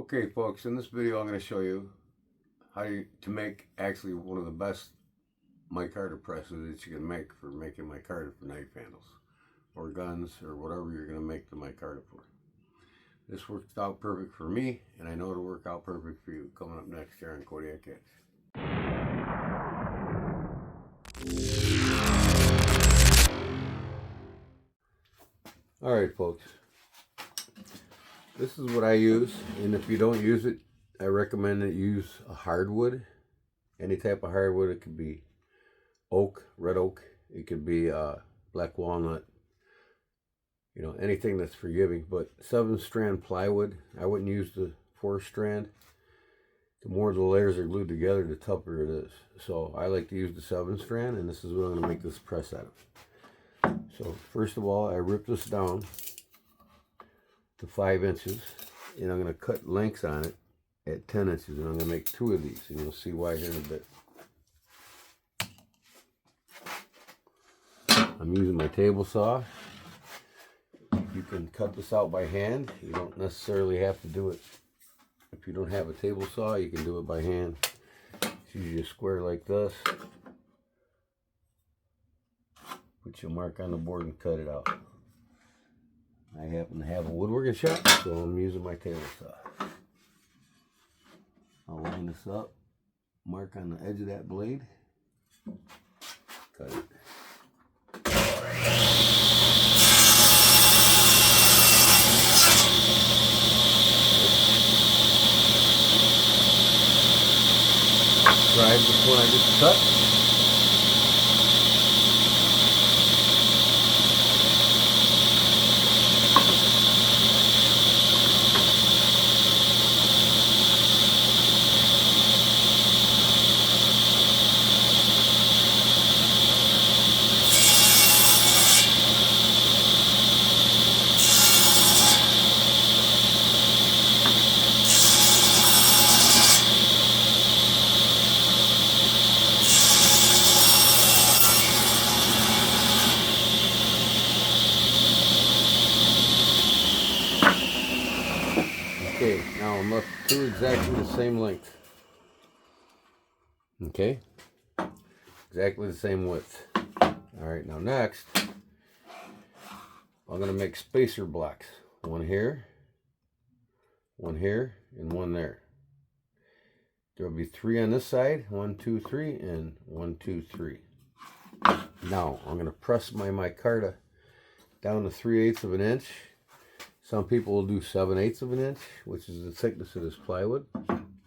Okay folks, in this video I'm going to show you how to make actually one of the best micarta presses that you can make for making micarta for knife handles or guns or whatever you're going to make the micarta for. This worked out perfect for me, and I know it'll work out perfect for you. Coming up next here on Kodiak Edge. Alright folks, this is what I use, and if you don't use it, I recommend that you use a hardwood. Any type of hardwood. It could be oak, red oak, it could be black walnut, you know, anything that's forgiving. But 7-strand plywood, I wouldn't use the 4-strand. The more the layers are glued together, the tougher it is. So I like to use the 7-strand, and this is what I'm going to make this press out of. So first of all, I rip this down to 5 inches, and I'm going to cut lengths on it at 10 inches, and I'm going to make 2 of these, and you'll see why here in a bit. I'm using my table saw. You can cut this out by hand. You don't necessarily have to do it. If you don't have a table saw, you can do it by hand. It's usually a square like this. Put your mark on the board and cut it out. I happen to have a woodworking shop, so I'm using my table saw. I'll line this up, mark on the edge of that blade, cut it. Drive this one I just cut. Okay, now I'm left 2 exactly the same length. Okay, exactly the same width. Alright, now next, I'm going to make spacer blocks. One here, and one there. There will be 3 on this side, 1, 2, 3, and 1, 2, 3. Now, I'm going to press my micarta down to 3/8 of an inch. Some people will do 7/8 of an inch, which is the thickness of this plywood.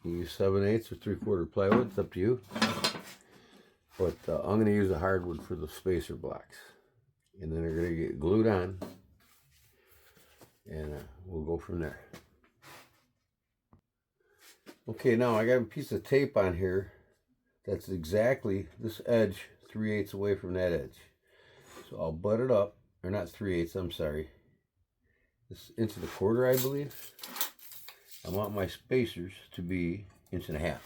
You use 7/8 or 3/4 plywood, it's up to you. But I'm going to use a hardwood for the spacer blocks. And then they're going to get glued on, and we'll go from there. Okay, now I got a piece of tape on here that's exactly this edge 3/8 away from that edge. So I'll butt it up, or not 3/8, I'm sorry. This 1.25 inches, I believe. I want my spacers to be 1.5 inches.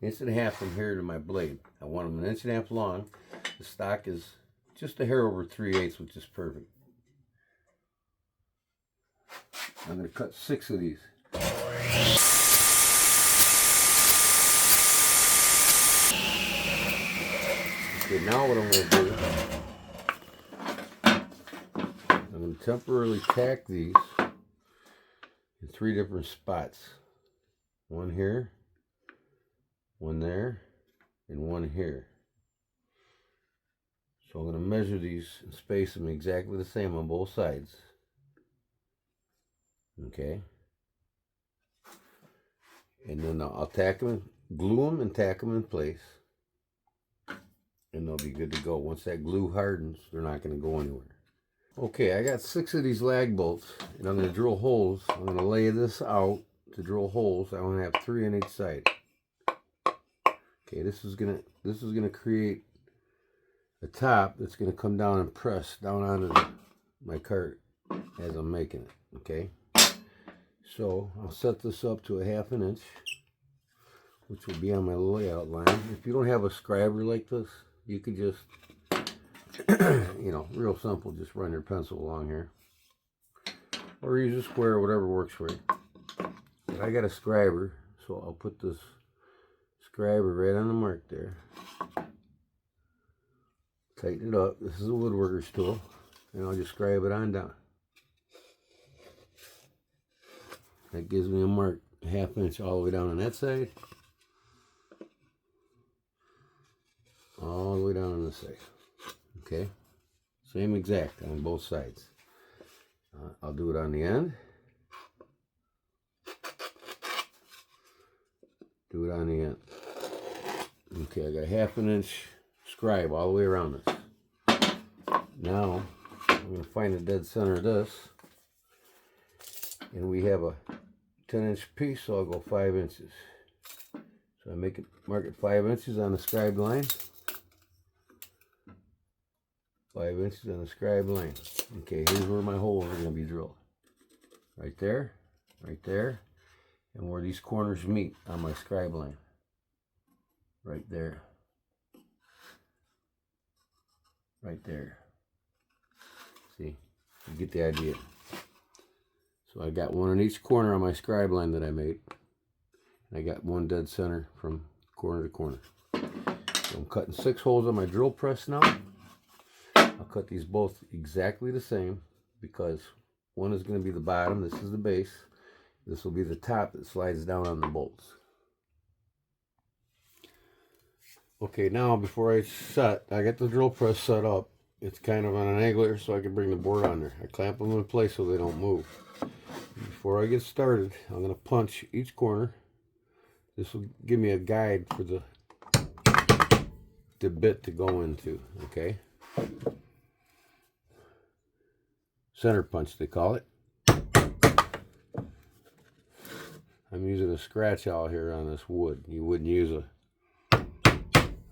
1.5 inches from here to my blade. I want them 1.5 inches long. The stock is just a hair over 3/8, which is perfect. I'm going to cut 6 of these. Okay, now what I'm going to do, I'm going to temporarily tack these in 3 different spots. One here, one there, and one here. So I'm going to measure these and space them exactly the same on both sides. Okay. And then I'll tack them, glue them and tack them in place. And they'll be good to go. Once that glue hardens, they're not going to go anywhere. Okay, I got 6 of these lag bolts, and I'm going to drill holes. I'm going to lay this out to drill holes. I want to have 3 on each side. Okay, this is gonna create a top that's going to come down and press down onto my cart as I'm making it. Okay, so I'll set this up to 1/2 inch, which will be on my layout line. If you don't have a scriber like this, you could just you know, real simple, just run your pencil along here, or use a square, whatever works for you. But I got a scriber, so I'll put this scriber right on the mark there. Tighten it up. This is a woodworker's tool, and I'll just scribe it on down. That gives me a mark, a 1/2 inch all the way down on that side, all the way down on this side. Okay, same exact on both sides. I'll do it on the end. Do it on the end. Okay, I got a 1/2 inch scribe all the way around this. Now I'm going to find the dead center of this, and we have a 10-inch piece, so I'll go 5 inches. So I mark it 5 inches on the scribe line. 5 inches on the scribe line. Okay, here's where my holes are going to be drilled. Right there, and where these corners meet on my scribe line. Right there. Right there. See, you get the idea. So I got one on each corner on my scribe line that I made. I got one dead center from corner to corner. So I'm cutting 6 holes on my drill press now. I'll cut these both exactly the same because one is going to be the bottom, this is the base. This will be the top that slides down on the bolts. Okay, now before I set, I got the drill press set up. It's kind of on an angle here so I can bring the board on there. I clamp them in place so they don't move. Before I get started, I'm going to punch each corner. This will give me a guide for the bit to go into, okay? Center punch, they call it. I'm using a scratch awl here on this wood. You wouldn't use a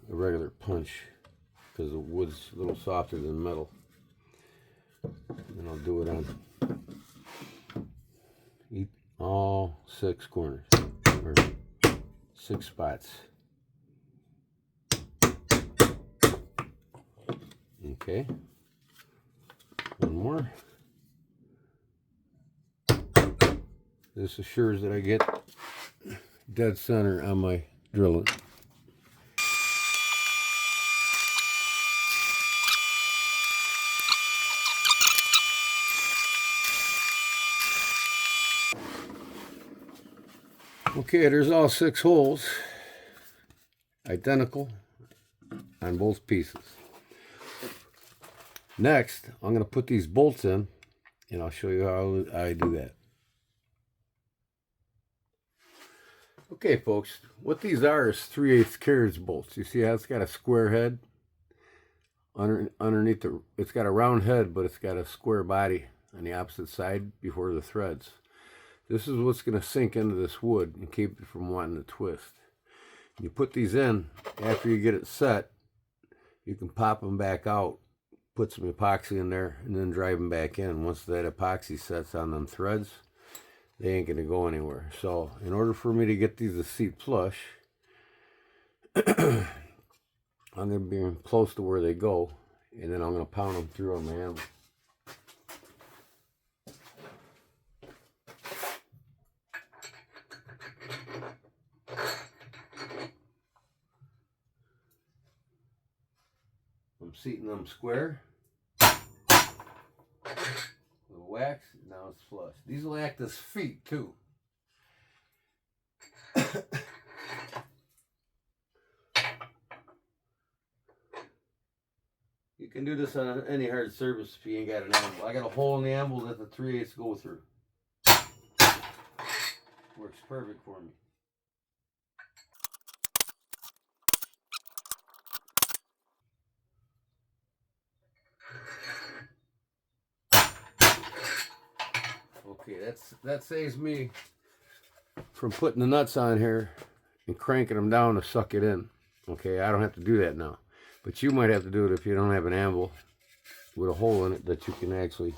regular punch because the wood's a little softer than metal. And I'll do it on all 6 corners, or 6 spots. Okay, one more. This assures that I get dead center on my drilling. Okay, there's all 6 holes, identical on both pieces. Next, I'm going to put these bolts in, and I'll show you how I do that. Okay, folks, what these are is 3/8 carriage bolts. You see how it's got a square head? Underneath it's got a round head, but it's got a square body on the opposite side before the threads. This is what's going to sink into this wood and keep it from wanting to twist. You put these in, after you get it set, you can pop them back out, put some epoxy in there, and then drive them back in. Once that epoxy sets on them threads, they ain't going to go anywhere. So in order for me to get these to seat flush, I'm going to be close to where they go, and then I'm going to pound them through on my anvil. I'm seating them square. Wax, now it's flush. These will act as feet too. You can do this on any hard surface if you ain't got an anvil. I got a hole in the anvil that the 3/8 go through. Works perfect for me. Okay, that saves me from putting the nuts on here and cranking them down to suck it in. Okay, I don't have to do that now. But you might have to do it if you don't have an anvil with a hole in it that you can actually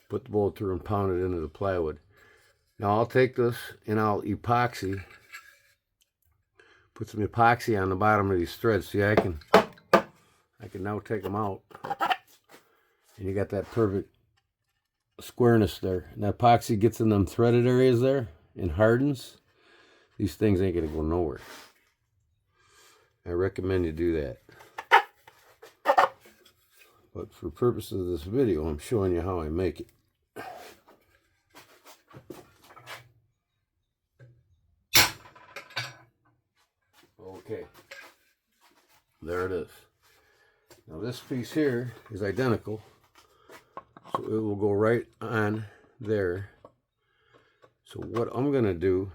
put the bolt through and pound it into the plywood. Now I'll take this and I'll epoxy, put some epoxy on the bottom of these threads. See, I can now take them out, and you got that perfect squareness there. And that epoxy gets in them threaded areas there, and hardens, these things ain't gonna go nowhere. I recommend you do that. But for purposes of this video, I'm showing you how I make it. Okay, there it is. Now this piece here is identical, so it will go right on there. So what I'm going to do,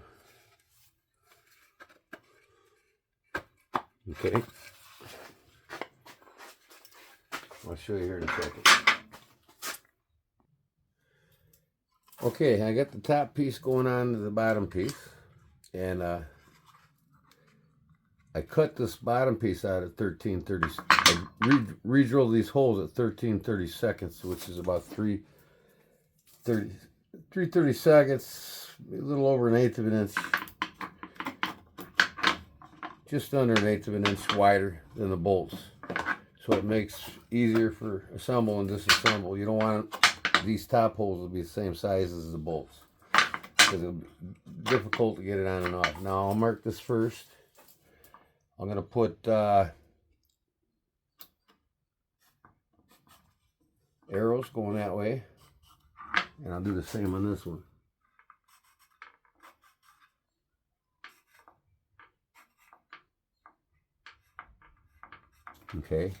okay, I'll show you here in a second. Okay, I got the top piece going on to the bottom piece, and I cut this bottom piece out at 13/30. I re-drilled these holes at 13/30 seconds, which is about 3/30 seconds, a little over an eighth of an inch, just under an eighth of an inch wider than the bolts. So it makes easier for assemble and disassemble. You don't want these top holes to be the same size as the bolts, because it'll be difficult to get it on and off. Now I'll mark this first. I'm going to put arrows going that way, and I'll do the same on this one. Okay,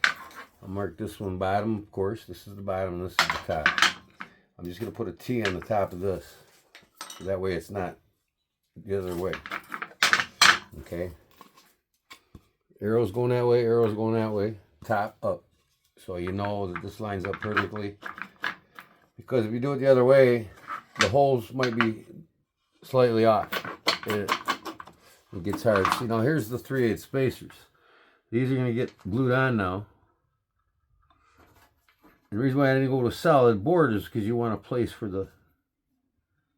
I'll mark this one bottom, of course. This is the bottom and this is the top. I'm just going to put a T on the top of this, so that way it's not the other way. Okay. Arrows going that way, arrows going that way, top up. So you know that this lines up perfectly. Because if you do it the other way, the holes might be slightly off. It gets hard. See, now here's the 3/8 spacers. These are going to get glued on now. The reason why I didn't go to solid board is because you want a place for the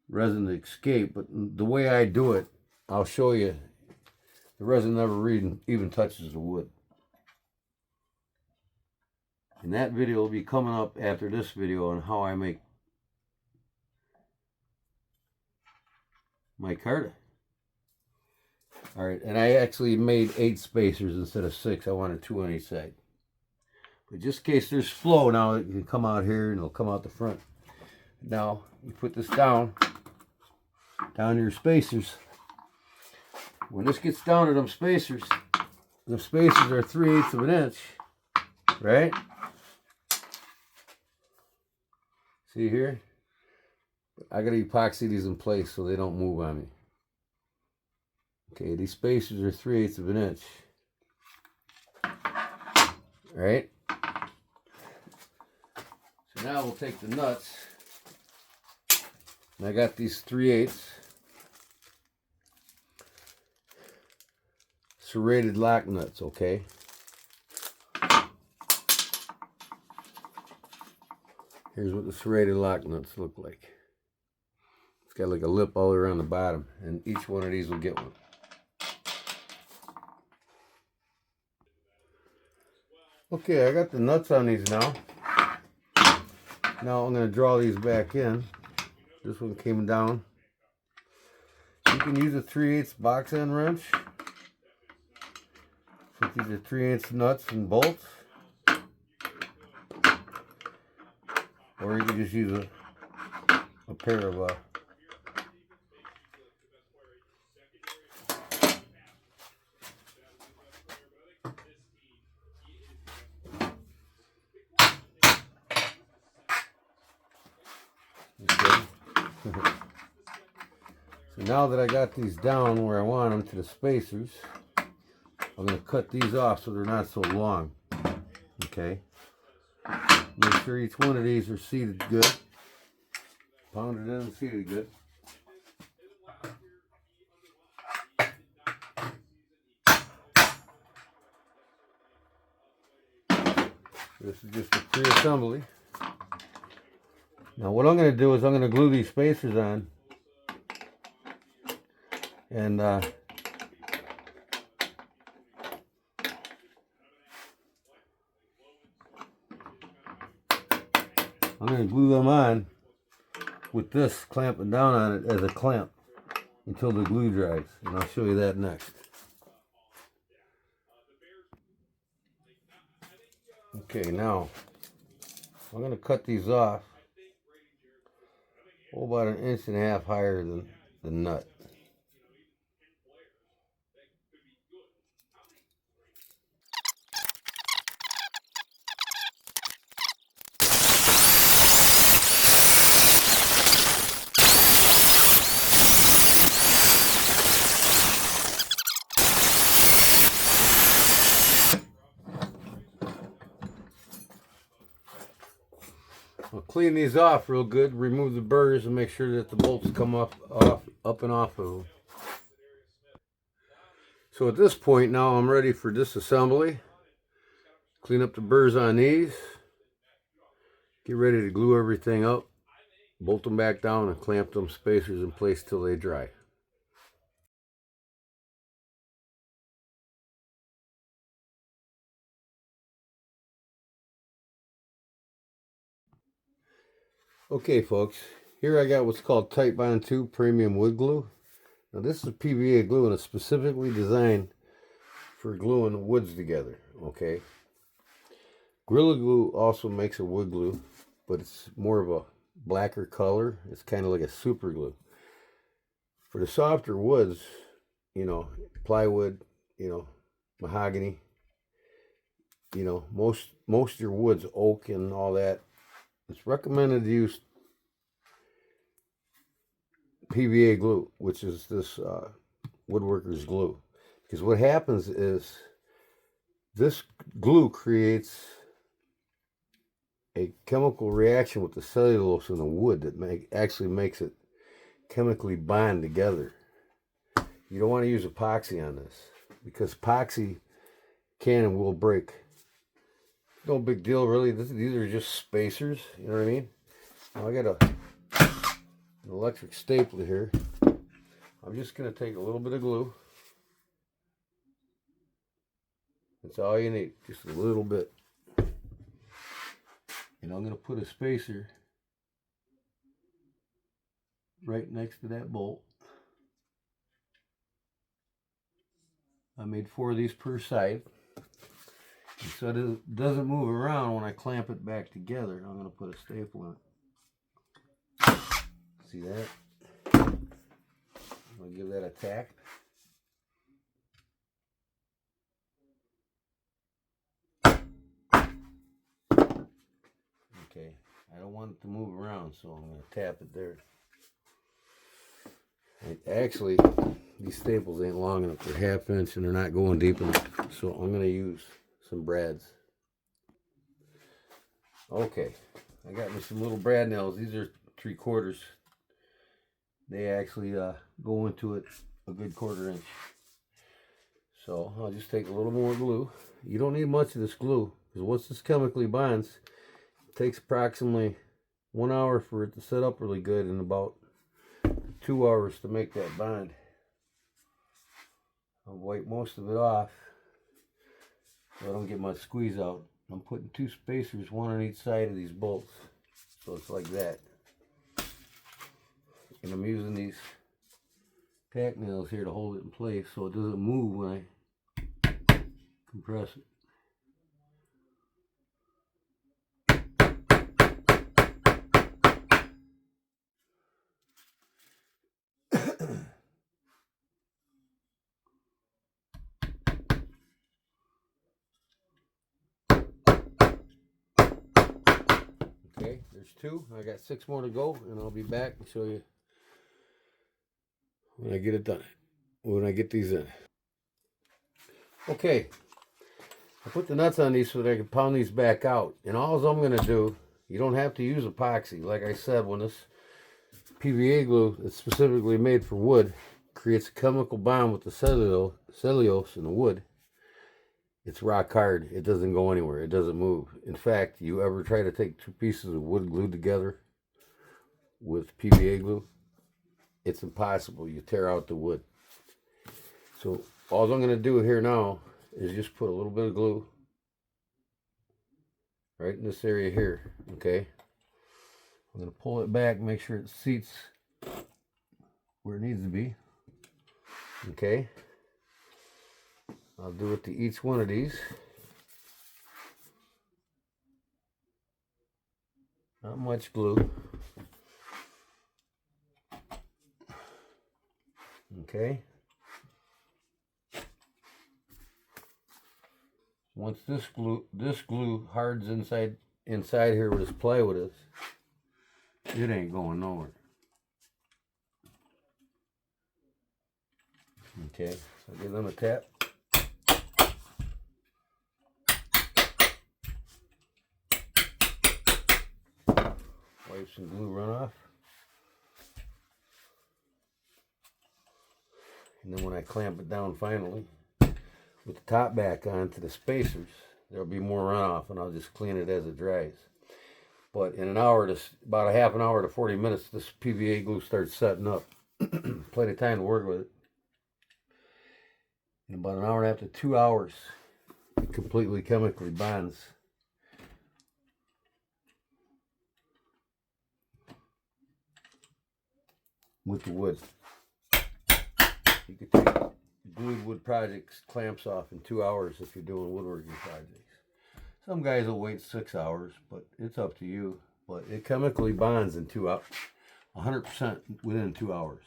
resin to escape. But the way I do it, I'll show you. The resin never even touches the wood. And that video will be coming up after this video on how I make micarta. Alright, and I actually made 8 spacers instead of 6. I wanted 2 on each side. But just in case there's flow, now it can come out here and it'll come out the front. Now, you put this down to your spacers. When this gets down to them spacers are 3/8 of an inch, right? See here? I gotta epoxy these in place so they don't move on me. Okay, these spacers are 3/8 of an inch. Right? So now we'll take the nuts. And I got these 3/8 serrated lock nuts, okay? Here's what the serrated lock nuts look like. It's got like a lip all around the bottom, and each one of these will get one. Okay, I got the nuts on these now. Now I'm going to draw these back in. This one came down. You can use a 3/8 box end wrench. These are 3/8 nuts and bolts, or you can just use a pair of okay. So now that I got these down where I want them to the spacers, I'm going to cut these off so they're not so long. Okay. Make sure each one of these are seated good. Pounded in and seated good. This is just a pre-assembly. Now what I'm going to do is I'm going to glue these spacers on. And I'm going to glue them on with this clamping down on it as a clamp. until the glue dries, and I'll show you that next. Okay, now I'm going to cut these off about 1.5 inches higher than the nut. I'll clean these off real good, remove the burrs, and make sure that the bolts come up and off of them. So at this point now I'm ready for disassembly. Clean up the burrs on these. Get ready to glue everything up. Bolt them back down and clamp them spacers in place till they dry. Okay folks, here I got what's called Type Bond 2 Premium Wood Glue. Now this is PVA glue and it's specifically designed for gluing woods together, okay? Gorilla Glue also makes a wood glue, but it's more of a blacker color. It's kind of like a super glue. For the softer woods, you know, plywood, you know, mahogany, you know, most of your woods, oak and all that, it's recommended to use PVA glue, which is this woodworker's glue. Because what happens is this glue creates a chemical reaction with the cellulose in the wood that actually makes it chemically bond together. You don't want to use epoxy on this because epoxy can and will break. No big deal really. These are just spacers, you know what I mean? Now I got an electric stapler here. I'm just going to take a little bit of glue. That's all you need, just a little bit. And I'm going to put a spacer right next to that bolt. I made 4 of these per side. And so it doesn't move around when I clamp it back together. I'm going to put a staple in it. See that? I'm going to give that a tack. Okay, I don't want it to move around, so I'm going to tap it there. Actually, these staples ain't long enough. They're 1/2 inch and they're not going deep enough. So I'm going to use some brads. Okay, I got me some little brad nails. These are 3/4. They actually go into it a good 1/4 inch. So I'll just take a little more glue. You don't need much of this glue because once this chemically bonds, it takes approximately 1 hour for it to set up really good and about 2 hours to make that bond. I'll wipe most of it off so I don't get much squeeze out. I'm putting 2 spacers, 1 on each side of these bolts. So it's like that. And I'm using these tack nails here to hold it in place so it doesn't move when I compress it. Okay, there's 2. I got 6 more to go, and I'll be back and show you when I get it done. When I get these in. Okay, I put the nuts on these so that I can pound these back out. And all I'm going to do, you don't have to use epoxy. Like I said, when this PVA glue that's specifically made for wood creates a chemical bond with the cellulose in the wood, it's rock hard. It doesn't go anywhere. It doesn't move. In fact, you ever try to take 2 pieces of wood glued together with PVA glue? It's impossible. You tear out the wood. So all I'm going to do here now is just put a little bit of glue right in this area here, okay? I'm going to pull it back, make sure it seats where it needs to be. Okay. I'll do it to each one of these. Not much glue. Okay. Once this glue hardens inside here where this plywood is, it ain't going nowhere. Okay, so give them a tap. Wipe some glue runoff. And then when I clamp it down finally, with the top back on to the spacers, there'll be more runoff, and I'll just clean it as it dries. But in an hour to about a half an hour to 40 minutes, this PVA glue starts setting up. Plenty of time to work with it. In about an hour and a half to 2 hours, it completely chemically bonds. With the wood. You could take glued wood projects clamps off in 2 hours if you're doing woodworking projects. Some guys will wait 6 hours, but it's up to you. But it chemically bonds in 2 hours, 100% within 2 hours.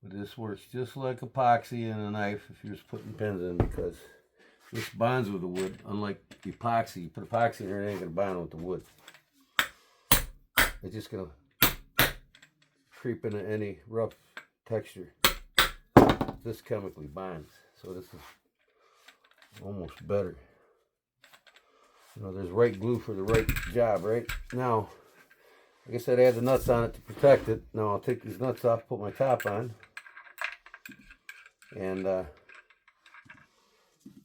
But this works just like epoxy in a knife if you're just putting pins in, because this bonds with the wood. Unlike epoxy, you put epoxy in there, it ain't gonna bond with the wood. It's just gonna creep into any rough texture. This chemically bonds, so this is almost better. You know, there's right glue for the right job, right? Now, like I said, I had the nuts on it to protect it. Now I'll take these nuts off, put my top on, and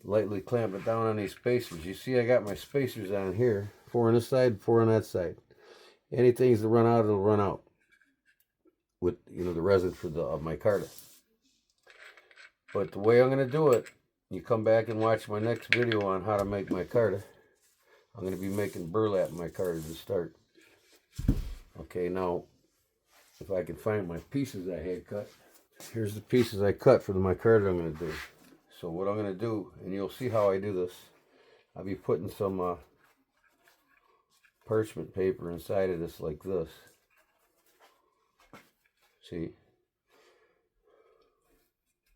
lightly clamp it down on these spacers. You see I got my spacers on here, 4 on this side, 4 on that side. Anything's to run out, it'll run out with, you know, the resin for the micarta. But the way I'm going to do it, you come back and watch my next video on how to make micarta. I'm going to be making burlap micarta to start. Okay, now if I can find my pieces I had cut. Here's the pieces I cut for the micarta I'm going to do. So what I'm going to do, and you'll see how I do this, I'll be putting some parchment paper inside of this like this. See?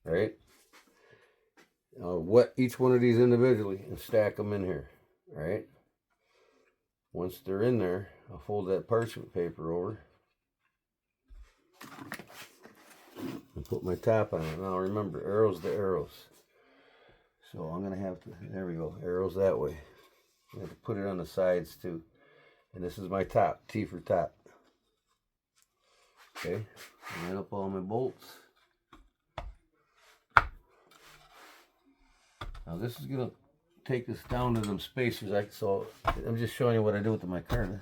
Right? I'll wet each one of these individually and stack them in here. Alright? Once they're in there, I'll fold that parchment paper over and put my top on it. Now remember, arrows to arrows. So I'm going to have to, there we go, arrows that way. I have to put it on the sides too. And this is my top, T for top. Okay, line up all my bolts. Now this is going to take this down to them spacers. So I'm just showing you what I do with the micarta.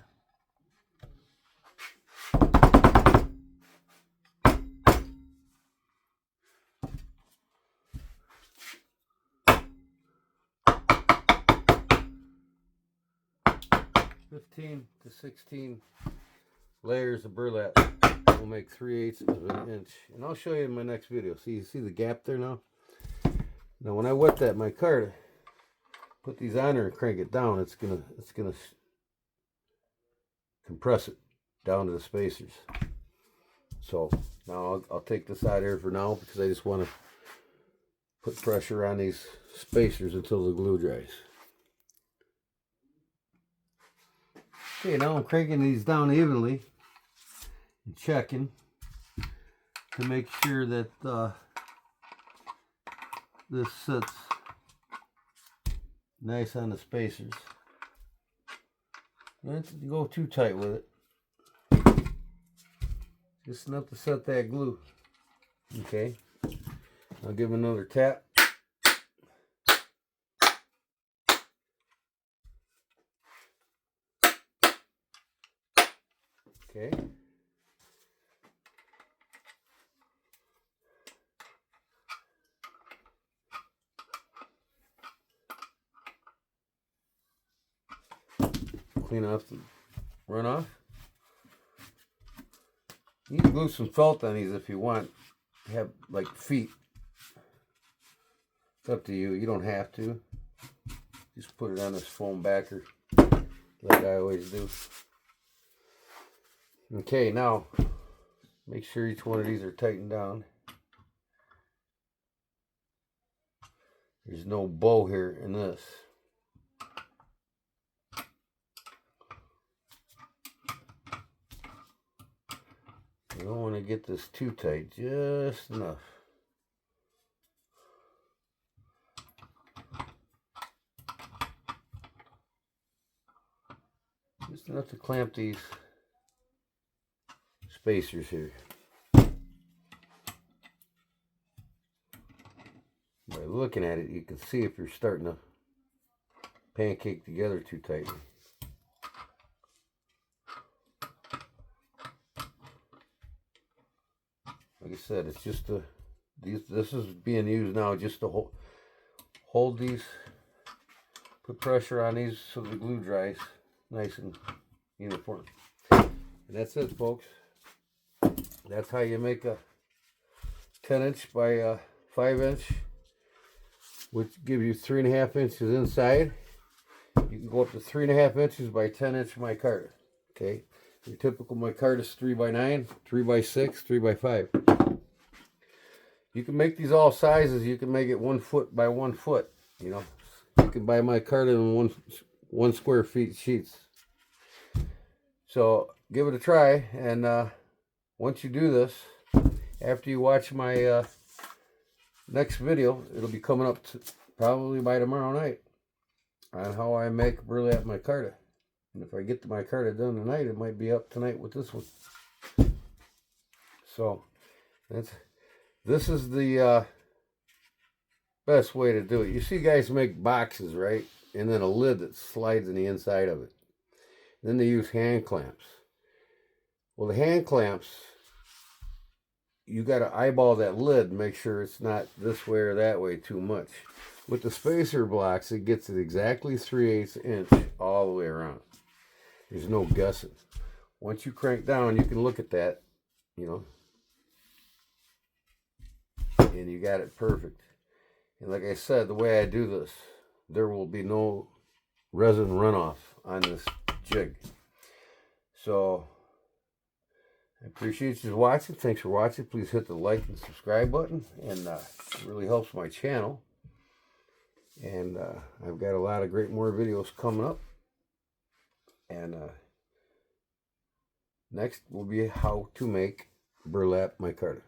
15 to 16 layers of burlap will make 3/8 of an inch. And I'll show you in my next video. See, you see the gap there now? Now when I wet that micarta, put these on there and crank it down, it's gonna compress it down to the spacers. So now I'll take this out here for now, because I just want to put pressure on these spacers until the glue dries. Okay, now I'm cranking these down evenly and checking to make sure that this sits nice on the spacers. Don't go too tight with it. Just enough to set that glue. Okay, I'll give another tap. Okay. Clean off the runoff. You can glue some felt on these if you want. Have like feet. It's up to you. You don't have to. Just put it on this foam backer like I always do. Okay, now make sure each one of these are tightened down. There's no bow here in this. You don't want to get this too tight, just enough. Just enough to clamp these spacers here. By looking at it, you can see if you're starting to pancake together too tightly. Like I said, it's just this is being used now just to hold these, put pressure on these so the glue dries nice and uniform. And that's it, folks. That's how you make a 10-inch by 5-inch, which give you 3.5 inches inside. You can go up to 3.5 inches by 10-inch micarta. Okay, your typical micarta is 3x9, 3x6, 3x5. You can make these all sizes. You can make it 1 foot by 1 foot. You know, you can buy micarta in one square feet sheets. So give it a try, and once you do this, after you watch my next video, it'll be coming up probably by tomorrow night on how I make burlap micarta. And if I get the micarta done tonight, it might be up tonight with this one. So this is the best way to do it. You see guys make boxes, right? And then a lid that slides in the inside of it. Then they use hand clamps. Well, the hand clamps, you got to eyeball that lid and make sure it's not this way or that way too much. With the spacer blocks, it gets it exactly 3/8 inch all the way around. There's no guessing. Once you crank down, you can look at that, you know, and you got it perfect. And like I said, the way I do this, there will be no resin runoff on this jig. So I appreciate you watching. Thanks for watching. Please hit the like and subscribe button, and it really helps my channel. And I've got a lot of great more videos coming up. And next will be how to make burlap micarta.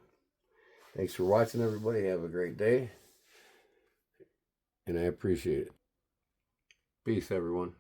Thanks for watching, everybody. Have a great day, and I appreciate it. Peace, everyone.